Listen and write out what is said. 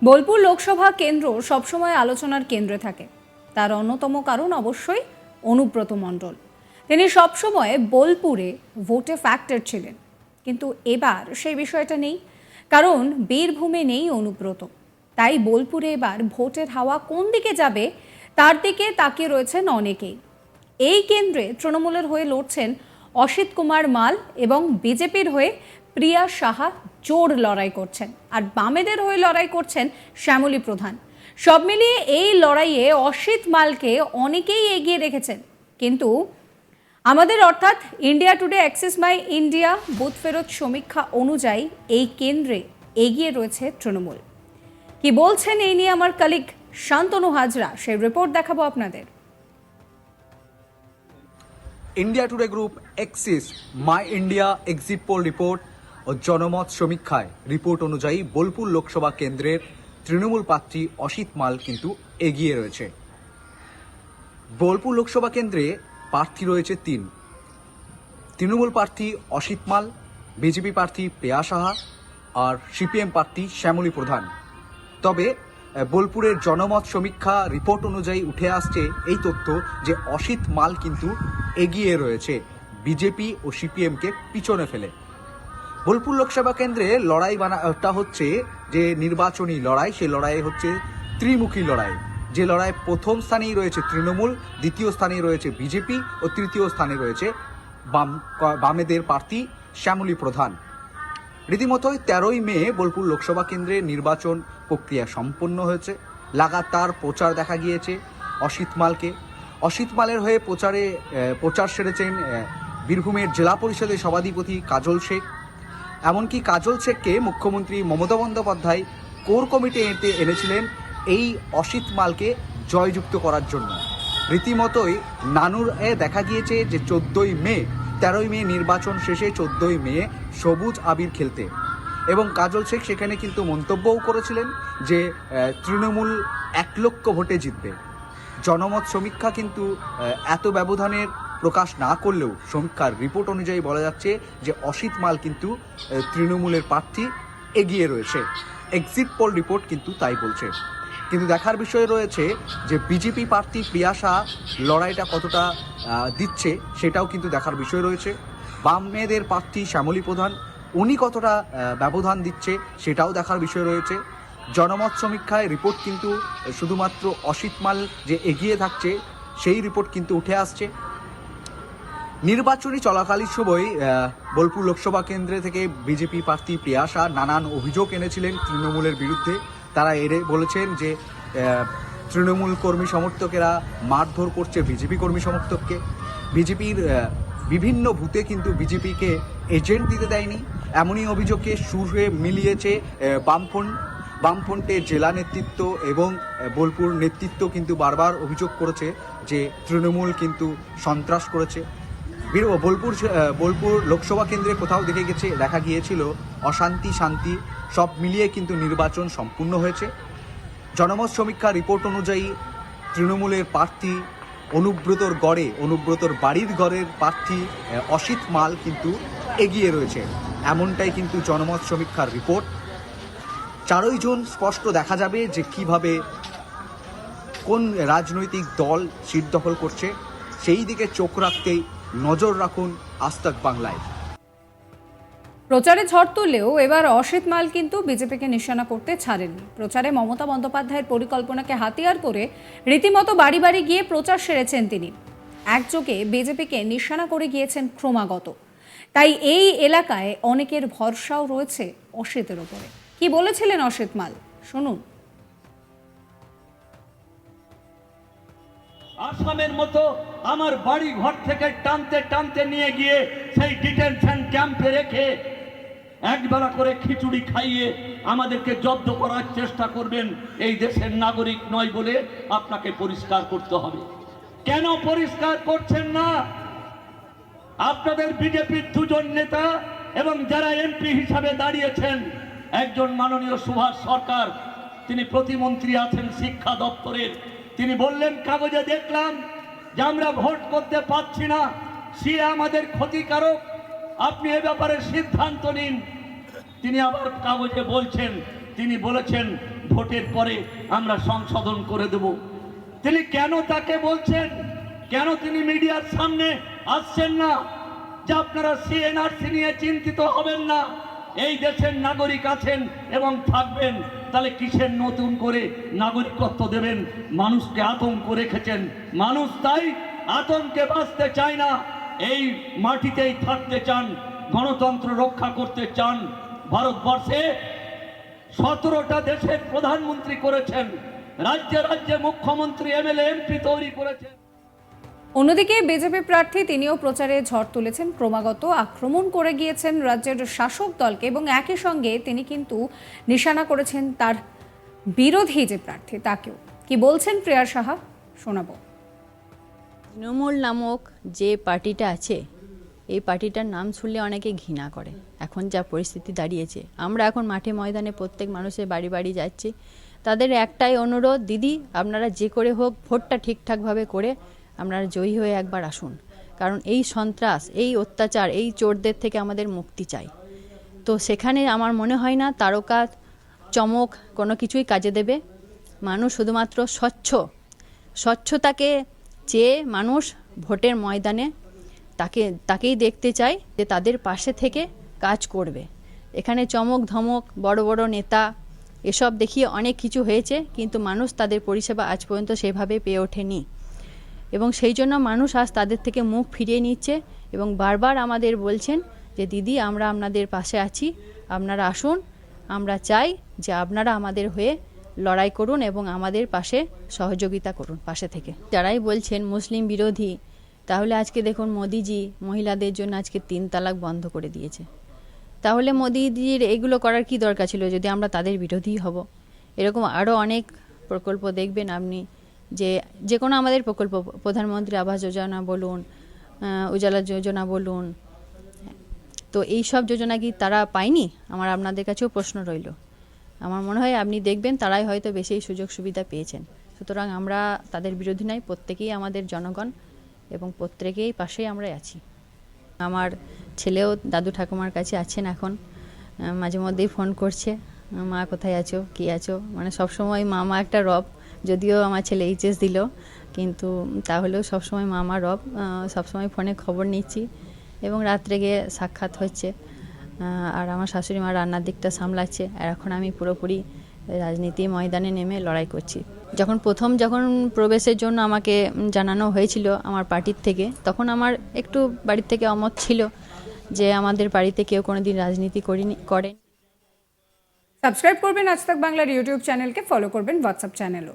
বোলপুর লোকসভা কেন্দ্র সবসময় আলোচনার কেন্দ্রে থাকে। তার অন্যতম কারণ অবশ্যই অনুব্রত মণ্ডল। তিনি সবসময় বোলপুরে ভোটে ফ্যাক্টর ছিলেন, কিন্তু এবার সেই বিষয়টা নেই, কারণ বীরভূমে নেই অনুব্রত। তাই বোলপুরে এবার ভোটের হাওয়া কোন দিকে যাবে তার দিকে তাকিয়ে রয়েছেন অনেকেই। এই কেন্দ্রে তৃণমূলের হয়ে লড়ছেন অসিত কুমার মাল এবং বিজেপির হয়ে প্রিয়া সাহা জোর লড়াই করছেন, আর বামেদের হয়ে লড়াই করছেন শ্যামলী প্রধান। সব মিলিয়ে এই লড়াইয়ে অসিত মালকে অনেকেই এগিয়ে রেখেছেন, কিন্তু আমাদের অর্থাৎ India today access my India booth ফেরত সমীক্ষা অনুযায়ী এই কেন্দ্রে এগিয়ে রয়েছে তৃণমূল। কি বলছেন এই নিয়ে আমার কলিগ শান্তনু হাজরা, সেই রিপোর্ট দেখাবো আপনাদের। India today group, axis, my India exit poll report ও জনমত সমীক্ষায় রিপোর্ট অনুযায়ী বোলপুর লোকসভা কেন্দ্রের তৃণমূল প্রার্থী অসিত মাল কিন্তু এগিয়ে রয়েছে। বোলপুর লোকসভা কেন্দ্রে প্রার্থী রয়েছে তিন: তৃণমূল প্রার্থী অসিত মাল, বিজেপি প্রার্থী প্রিয়া সাহা আর সিপিএম প্রার্থী শ্যামলী প্রধান। তবে বোলপুরের জনমত সমীক্ষা রিপোর্ট অনুযায়ী উঠে আসছে এই তথ্য যে অসিত মাল কিন্তু এগিয়ে রয়েছে বিজেপি ও সিপিএমকে পিছনে ফেলে। বোলপুর লোকসভা কেন্দ্রে লড়াইটা হচ্ছে যে নির্বাচনী লড়াই, সেই লড়াই হচ্ছে ত্রিমুখী লড়াই। যে লড়াই প্রথম স্থানেই রয়েছে তৃণমূল, দ্বিতীয় স্থানে রয়েছে বিজেপি ও তৃতীয় স্থানে রয়েছে বামেদের প্রার্থী শ্যামলী প্রধান। রীতিমতোই 13ই মে বোলপুর লোকসভা কেন্দ্রে নির্বাচন প্রক্রিয়া সম্পন্ন হয়েছে। লাগাতার প্রচার দেখা গিয়েছে অসিত মালকে। অসিত মালের হয়ে প্রচার সেরেছেন বীরভূমের জেলা পরিষদের সভাধিপতি কাজল শেখ। এমনকি কাজল শেখকে মুখ্যমন্ত্রী মমতা বন্দ্যোপাধ্যায় কোর কমিটিতে এনেছিলেন এই অসিত মালকে জয়যুক্ত করার জন্য। রীতিমতোই নানুর দেখা গিয়েছে যে 13ই মে নির্বাচন শেষে 14ই মে সবুজ আবির খেলতে, এবং কাজল শেখ সেখানে কিন্তু মন্তব্যও করেছিলেন যে তৃণমূল 1 লক্ষ ভোটে জিতবে। জনমত সমীক্ষা কিন্তু এত ব্যবধানের প্রকাশ না করলেও সমীক্ষার রিপোর্ট অনুযায়ী বলা যাচ্ছে যে অসিত মাল কিন্তু তৃণমূলের প্রার্থী এগিয়ে রয়েছে। এক্সিট পোল রিপোর্ট কিন্তু তাই বলছে। কিন্তু দেখার বিষয় রয়েছে যে বিজেপি প্রার্থী প্রিয়া শাহ লড়াইটা কতটা দিচ্ছে, সেটাও কিন্তু দেখার বিষয় রয়েছে। বামেদের প্রার্থী শ্যামলী প্রধান উনি কতটা ব্যবধান দিচ্ছে, সেটাও দেখার বিষয় রয়েছে। জনমত সমীক্ষায় রিপোর্ট কিন্তু শুধুমাত্র অসিত মাল যে এগিয়ে থাকছে সেই রিপোর্ট কিন্তু উঠে আসছে। নির্বাচনী চলাকালীন সময় বোলপুর লোকসভা কেন্দ্রে থেকে বিজেপি প্রার্থী প্রিয়া শাহ নানান অভিযোগ এনেছিলেন তৃণমূলের বিরুদ্ধে। তারা বলেছেন যে তৃণমূল কর্মী সমর্থকেরা মারধর করছে বিজেপি কর্মী সমর্থককে। বিজেপির বিভিন্ন বুথে কিন্তু বিজেপিকে এজেন্ট দিতে দেয়নি, এমনই অভিযোগকে সুরে মিলিয়েছে বামফ্রন্টের জেলা নেতৃত্ব এবং বোলপুর নেতৃত্ব কিন্তু বারবার অভিযোগ করেছে যে তৃণমূল কিন্তু সন্ত্রাস করেছে। বোলপুর লোকসভা কেন্দ্রে কোথাও দেখা গিয়েছিল অশান্তি শান্তি সব মিলিয়ে কিন্তু নির্বাচন সম্পূর্ণ হয়েছে। জনমত সমীক্ষা রিপোর্ট অনুযায়ী তৃণমূলের প্রার্থী অনুব্রতর বাড়ির ঘরের প্রার্থী অসিত মাল কিন্তু এগিয়ে রয়েছে, এমনটাই কিন্তু জনমত সমীক্ষার রিপোর্ট। 4ই জুন স্পষ্ট দেখা যাবে যে কিভাবে কোন রাজনৈতিক দল সিট দখল করছে, সেই দিকে চোখ রাখতেই নজর রাখুন আজ তাক বাংলায়। প্রচারে ঝড় তুললেও এবার অসিত মাল কিন্তু বিজেপিকে নিশানা করতে ছাড়েননি। প্রচারে মমতা বন্দ্যোপাধ্যায়ের পরিকল্পনাকে হাতিয়ার করে রীতিমতো বাড়ি বাড়ি গিয়ে প্রচার সেরেছেন তিনি। একযোগে বিজেপিকে নিশানা করে গিয়েছেন ক্রমাগত। তাই এই এলাকায় অনেকের ভরসাও রয়েছে অসিতের ওপরে। কি বলেছিলেন অসিত মাল, শুনুন। আসামের মতো আমার বাড়ি ঘর থেকে টানতে টানতে নিয়ে গিয়ে সেই ডিটেনশন ক্যাম্পে রেখে একবেলা করে খিচুড়ি খাইয়ে আমাদেরকে জব্দ করার চেষ্টা করবেন। এই দেশের নাগরিক নয় বলে আপনাকে পরিষ্কার করতে হবে। কেন পরিষ্কার করছেন না? আপনাদের বিজেপির 2 জন নেতা এবং যারা এমপি হিসাবে দাঁড়িয়েছেন, একজন মাননীয় সুভাষ সরকার, তিনি প্রতিমন্ত্রী আছেন শিক্ষা দপ্তরের, তিনি বললেন কাগজে দেখলাম যে আমরা ভোট করতে পারছি না, সে আমাদের ক্ষতিকারক, আপনি এ ব্যাপারে সিদ্ধান্ত নিন। তিনি আবার কাগজে বলছেন, তিনি বলেছেন ভোটের পরে আমরা সংশোধন করে দেব। তিনি কেন তাকে বলছেন, কেন তিনি মিডিয়ার সামনে আসছেন না যে আপনারা সিএনআরসি নিয়ে চিন্তিত হবেন না, এই দেশের নাগরিক আছেন এবং থাকবেন, তাহলে কিসের নতুন করে নাগরিকত্ব দেবেন? মানুষকে আতঙ্ক রেখেছেন, মানুষ তাই আতঙ্কে বাঁচতে চায় না, এই মাটিতেই থাকতে চান, গণতন্ত্র রক্ষা করতে চান। ভারতবর্ষে 17টা দেশের প্রধানমন্ত্রী করেছেন, রাজ্যে রাজ্যে মুখ্যমন্ত্রী, এমএলএ, এমপি তৈরি করেছেন। অন্যদিকে বিজেপি প্রার্থী তিনিও প্রচারে ঝড় তুলেছেন, ক্রমাগত আক্রমণ করে গিয়েছেন রাজ্যের শাসক দলকে এবং একই সঙ্গে তিনি কিন্তু নিশানা করেছেন তার বিরোধী যে প্রার্থী তাকেও। কি বলছেন প্রিয়া সাহা, শোনাবো। তৃণমূল নামক যে পার্টিটা আছে, এই পার্টিটার নাম শুনলে অনেকে ঘৃণা করে। এখন যা পরিস্থিতি দাঁড়িয়েছে, আমরা এখন মাঠে ময়দানে প্রত্যেক মানুষের বাড়ি বাড়ি যাচ্ছি, তাদের একটাই অনুরোধ, দিদি আপনারা যে করে হোক ভোটটা ঠিকঠাকভাবে করে আপনারা জয়ী হয়ে একবার আসুন, কারণ এই সন্ত্রাস, এই অত্যাচার, এই চোরদের থেকে আমাদের মুক্তি চাই। তো সেখানে আমার মনে হয় না তারকা চমক কোনো কিছুই কাজে দেবে। মানুষ শুধুমাত্র স্বচ্ছতাকে চেয়ে মানুষ ভোটের ময়দানে তাকেই দেখতে চায় যে তাদের পাশে থেকে কাজ করবে। এখানে চমক ধমক, বড় বড় নেতা এসব দেখিয়ে অনেক কিছু হয়েছে, কিন্তু মানুষ তাদের পরিষেবা আজ পর্যন্ত সেভাবে পেয়ে ওঠেনি এবং সেই জন্য মানুষ আজ তাদের থেকে মুখ ফিরিয়ে নিচ্ছে এবং বারবার আমাদের বলছেন যে দিদি আমরা আপনাদের পাশে আছি, আপনারা আসুন, আমরা চাই যে আপনারা আমাদের হয়ে লড়াই করুন এবং আমাদের পাশে সহযোগিতা করুন পাশে থেকে। যারাই বলছেন মুসলিম বিরোধী, তাহলে আজকে দেখুন মোদিজি মহিলাদের জন্য আজকে 3 তালাক বন্ধ করে দিয়েছে। তাহলে মোদিজির এগুলো করার কি দরকার ছিল যদি আমরা তাদের বিরোধী হব? এরকম আরও অনেক প্রকল্প দেখবেন আপনি, যে কোনো আমাদের প্রকল্প, প্রধানমন্ত্রী আবাস যোজনা বলুন, উজালা যোজনা বলুন, তো এই সব যোজনা কি তারা পায়নি? আমার আপনাদের কাছেও প্রশ্ন রইল। আমার মনে হয় আপনি দেখবেন তারাই হয়তো বেশি সুযোগ সুবিধা পেয়েছেন। সুতরাং আমরা তাদের বিরোধী নয়, প্রত্যেকেই আমাদের জনগণ এবং প্রত্যেকেই পাশেই আমরা আছি। আমার ছেলেও দাদু ঠাকুমার কাছে আছেন এখন, মাঝে মধ্যেই ফোন করছে, মা কোথায় আছো, কী আছো, মানে সবসময় মামা একটা রব। যদিও আমার ছেলে এইচএস দিল, কিন্তু তাহলেও সবসময় মামা রব, সবসময় ফোনে খবর নিচ্ছি এবং রাত্রে গিয়ে সাক্ষাৎ হচ্ছে। আর আমার শাশুড়ি মা রান্নার দিকটা সামলাচ্ছে, আর এখন আমি পুরোপুরি রাজনীতি ময়দানে নেমে লড়াই করছি। যখন প্রবেশের জন্য আমাকে জানানো হয়েছিল আমার পার্টির থেকে, তখন আমার একটু বাড়ির থেকে অমত ছিল যে আমাদের বাড়িতে কেউ কোনোদিন রাজনীতি করেন। সাবস্ক্রাইব করবেন আজ তাক বাংলার ইউটিউব চ্যানেলকে, ফলো করবেন হোয়াটসঅ্যাপ চ্যানেলও।